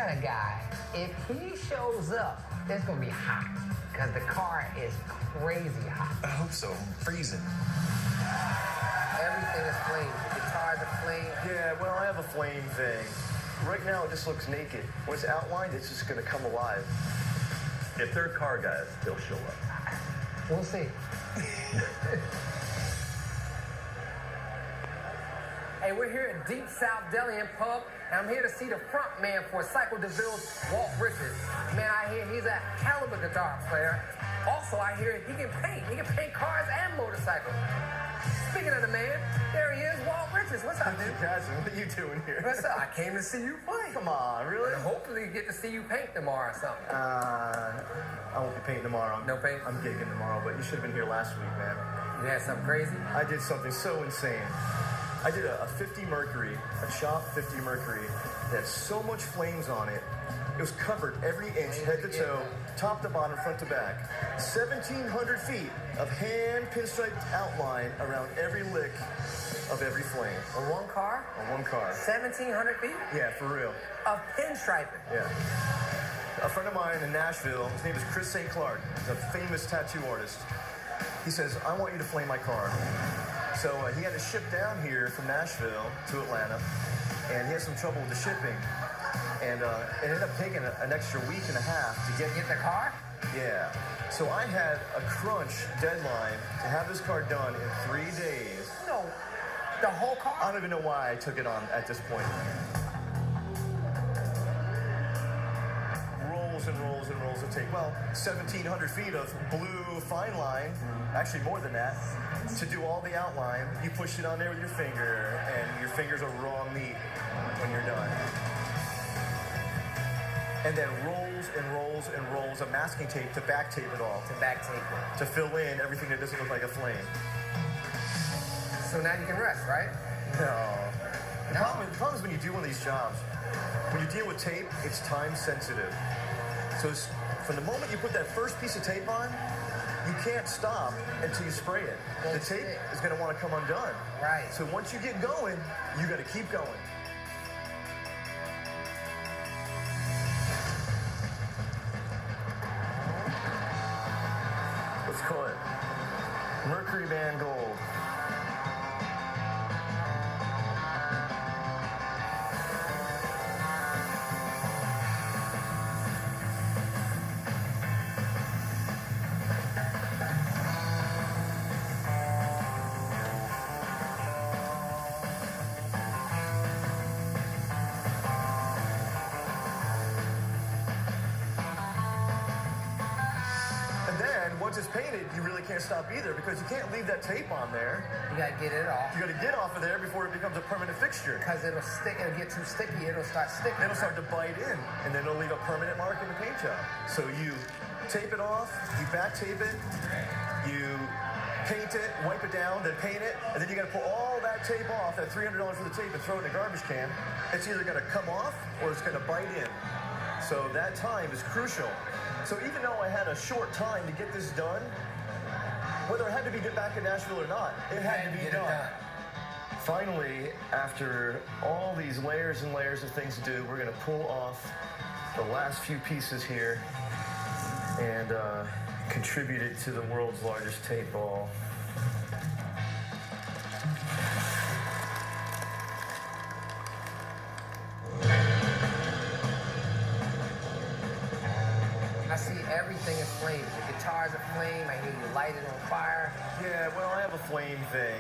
kind of guy, if he shows up, it's gonna be hot because the car is crazy hot. I hope so. I'm freezing. Everything is flames. The guitars are flames. Yeah, well, I have a flame thing. Right now, it just looks naked. When it's outlined, it's just gonna come alive. If they're car guys, they'll show up. We'll see. Hey, we're here at Deep South Deli and Pub, and I'm here to see the front man for Cycle DeVille's Walt Richards. Man, I hear he's a hell of a guitar player. Also, I hear he can paint. He can paint cars and motorcycles. Speaking of the man, there he is, Walt Richards. What's up, dude? Jackson, what are you doing here? What's up? I came to see you play. Come on, really? And hopefully get to see you paint tomorrow or something. I won't be painting tomorrow. No paint? I'm gigging tomorrow, but you should have been here last week, man. You had something crazy? I did something so insane. I did a 50 Mercury, a shop 50 Mercury that had so much flames on it. It was covered every inch, head to toe, top to bottom, front to back. 1,700 feet of hand pinstriped outline around every lick of every flame. On one car? On one car. 1,700 feet? Yeah, for real. Of pinstriping? Yeah. A friend of mine in Nashville, his name is Chris St. Clark, he's a famous tattoo artist. He says, I want you to flame my car. So he had to ship down here from Nashville to Atlanta, and he had some trouble with the shipping. And it ended up taking an extra week and a half to get the car? Yeah. So I had a crunch deadline to have this car done in 3 days. No, the whole car? I don't even know why I took it on at this point. Rolls and rolls and rolls of tape. Well, 1,700 feet of blue fine line, actually more than that. To do all the outline, you push it on there with your finger, and your fingers are raw meat when you're done. And then rolls and rolls and rolls of masking tape to back tape it all. To back tape it. To fill in everything that doesn't look like a flame. So now you can rest, right? No. The problem is when you do one of these jobs, when you deal with tape, it's time sensitive. So from the moment you put that first piece of tape on, you can't stop until you spray it. The tape is going to want to come undone. Right. So once you get going, you got to keep going. Let's call it Mercury Band Gold. Once it's painted, you really can't stop either because you can't leave that tape on there. You gotta get it off. You gotta get off of there before it becomes a permanent fixture. Because it'll stick, it'll get too sticky, it'll start sticking. It'll start to bite in, and then it'll leave a permanent mark in the paint job. So you tape it off, you back tape it, you paint it, wipe it down, then paint it, and then you gotta pull all that tape off, that $300 for the tape, and throw it in a garbage can. It's either gonna come off or it's gonna bite in. So that time is crucial. So even though I had a short time to get this done, whether I had to be back in Nashville or not, it had to be done. Finally, after all these layers and layers of things to do, we're gonna pull off the last few pieces here and contribute it to the world's largest tape ball. I see everything is flame. The guitar's a flame. I hear you light it on fire. Yeah, well, I have a flame thing.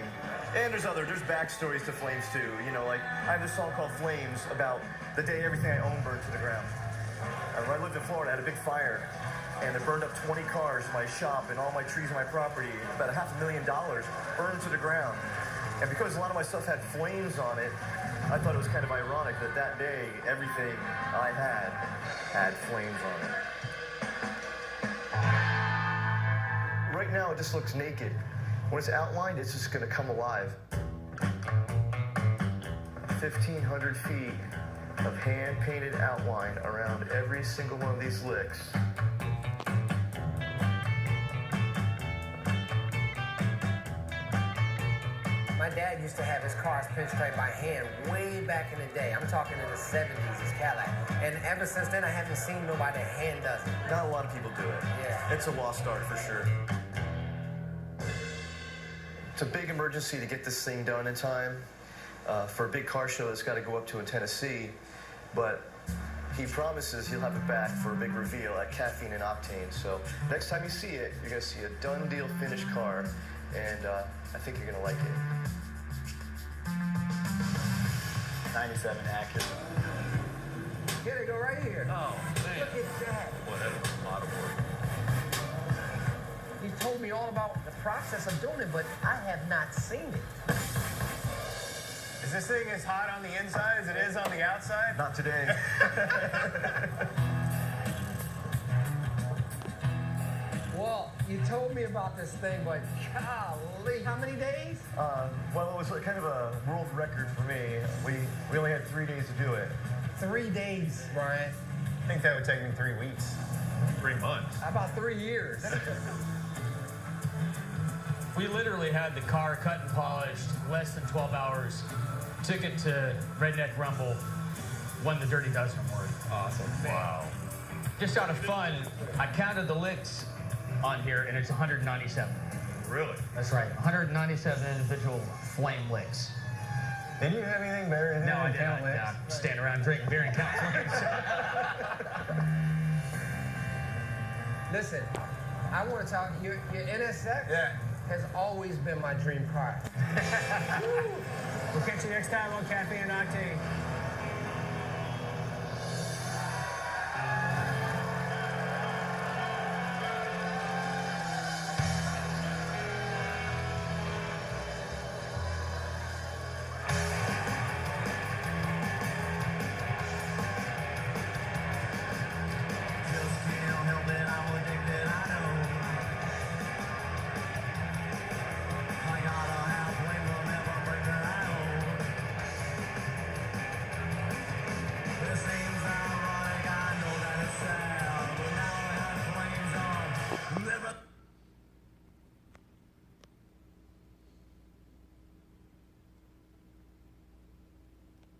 And there's backstories to flames too. You know, like I have this song called Flames about the day everything I own burned to the ground. When I lived in Florida, I had a big fire and it burned up 20 cars in my shop and all my trees on my property. About $500,000 burned to the ground. And because a lot of my stuff had flames on it, I thought it was kind of ironic that that day everything I had flames on it. Right now, it just looks naked. When it's outlined, it's just going to come alive. 1,500 feet of hand-painted outline around every single one of these licks. My dad used to have his cars pinstriped by hand way back in the day. I'm talking in the 70s, his Cadillac. And ever since then, I haven't seen nobody hand does it. Not a lot of people do it. Yeah. It's a lost art for sure. It's a big emergency to get this thing done in time. For a big car show that's got to go up to in Tennessee, but he promises he'll have it back for a big reveal at Caffeine and Octane. So next time you see it, you're going to see a done deal finished car, and I think you're going to like it. 97 Acura. Here they go right here. Oh, man. Look at that. Boy, that was a lot of work. He told me all about the process of doing it, but I have not seen it. Is this thing as hot on the inside as it is on the outside? Not today. Well, you told me about this thing, but golly, how many days? Well, it was kind of a world record for me. We only had 3 days to do it. 3 days, Brian. I think that would take me 3 weeks. 3 months. How about 3 years? We literally had the car cut and polished less than 12 hours. Took it to Redneck Rumble, won the Dirty Dozen Award. Awesome. Wow. Just out of fun, I counted the licks on here, and it's 197. Really? That's right, 197 individual flame licks. Didn't you have anything better than No, that? I didn't. Stand around drinking beer and count flames. Listen, I want to talk, your NSX has always been my dream car. We'll catch you next time on Caffeine and Octane.